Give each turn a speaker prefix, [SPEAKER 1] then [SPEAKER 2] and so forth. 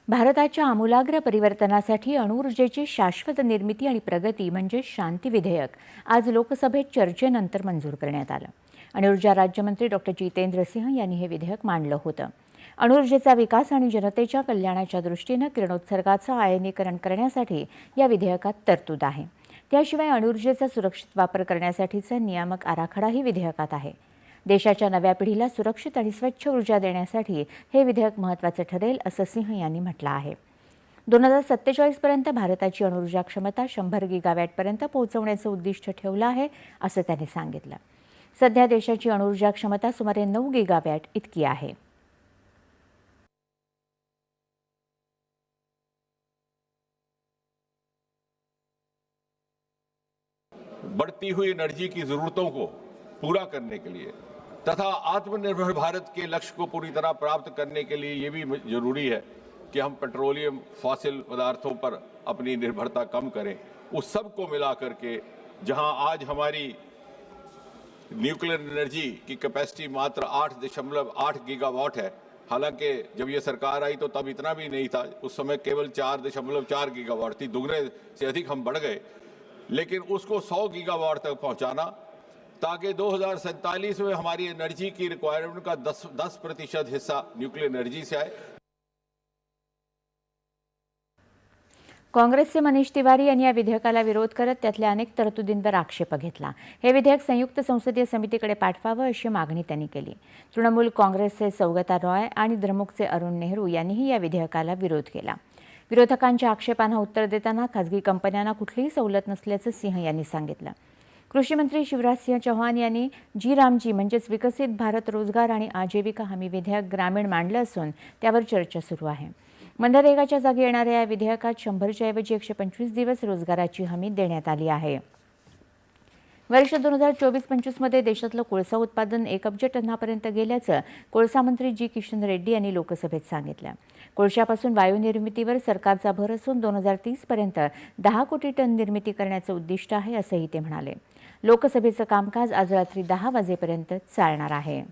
[SPEAKER 1] भारताच्या आमूलाग्र परिवर्तनासाठी अणुऊर्जेची शाश्वत निर्मिती आणि प्रगती म्हणजे शांती विधेयक आज लोकसभेत चर्चेनंतर मंजूर करण्यात आलं. अणुऊर्जा राज्यमंत्री डॉ. जितेंद्र सिंह यांनी हे विधेयक मांडलं होतं. अणुऊर्जेचा विकास आणि जनतेच्या कल्याणाच्या दृष्टीनं किरणोत्सर्गाचं आयनीकरण करण्यासाठी या विधेयकात तरतूद आहे. त्याशिवाय अणुऊर्जेचा सुरक्षित वापर करण्यासाठीचा नियामक आराखडाही विधेयकात आहे. देशाच्या नव्या पिढीला सुरक्षित आणि स्वच्छ ऊर्जा देण्यासाठी हे विधेयक महत्त्वाचं ठरेल असं सिंह यांनी म्हटलं आहे. 2047 पर्यंत भारताची अणुऊर्जा क्षमता 100 गिगावॅटपर्यंत पोहोचवण्याचं उद्दिष्ट ठेवलं आहे असं त्यांनी सांगितलं. सध्या देशाची अणुऊर्जा क्षमता सुमारे 9 गिगावॅट इतकी आहे.
[SPEAKER 2] बढ़ती हुई एनर्जी की जरूरतों को पूरा करने के लिए तथा आत्मनिर्भर भारत के लक्ष्य को पूरी तरह प्राप्त करने के लिए ये भी जरूरी है कि हम पेट्रोलियम फॉसिल पदार्थों पर अपनी निर्भरता कम करें। उस सब को मिला करके जहां आज हमारी न्यूक्लियर एनर्जी की कैपेसिटी मात्र 8.8 गीगावाट है, हालांकि जब ये सरकार आई तो तब इतना भी नहीं था, उस समय केवल 4.4 गीगावाट थी, दुगने से अधिक हम बढ़ गए। लेकिन उसको 100 गीगावाट तक पहुंचाना ताकि 2047 में हमारी एनर्जी की रिक्वायरमेंट का 10% हिस्सा न्यूक्लियर एनर्जी से आए।
[SPEAKER 1] काँग्रेसचे मनीष तिवारी यांनी या विधेयकाला विरोध करत त्यातल्या अनेक तरतुदींवर आक्षेप घेतला. हे विधेयक संयुक्त संसदीय समितीकडे पाठवावं अशी मागणी त्यांनी केली. तृणमूल काँग्रेसचे सौगता रॉय आणि द्रमुकचे अरुण नेहरू यांनीही या विधेयकाला विरोध केला. विरोधकांच्या आक्षेपांना उत्तर देताना खासगी कंपन्यांना कुठलीही सवलत नसल्याचं सिंह यांनी सांगितलं. कृषी मंत्री शिवराज सिंह चौहान यांनी जी म्हणजेच विकसित भारत रोजगार आणि आजीविका हमी विधेयक ग्रामीण मांडलं असून त्यावर चर्चा सुरू आहे. मनरेगाच्या जागी येणाऱ्या या विधेयकात 100च्या ऐवजी 125 दिवस रोजगाराची हमी देण्यात आली आहे. वर्ष 2024-25 मध्ये देशातलं कोळसा उत्पादन 1 अब्ज टनापर्यंत गेल्याचं कोळसा मंत्री जी किशन रेड्डी यांनी लोकसभेत सांगितलं. कोळशापासून वायू निर्मितीवर सरकारचा भर असून 2030 पर्यंत 10 कोटी टन निर्मिती करण्याचं उद्दिष्ट आहे असंही ते म्हणाले. लोकसभेचं कामकाज आज रात्री 10 वाजेपर्यंत चालणार आहे.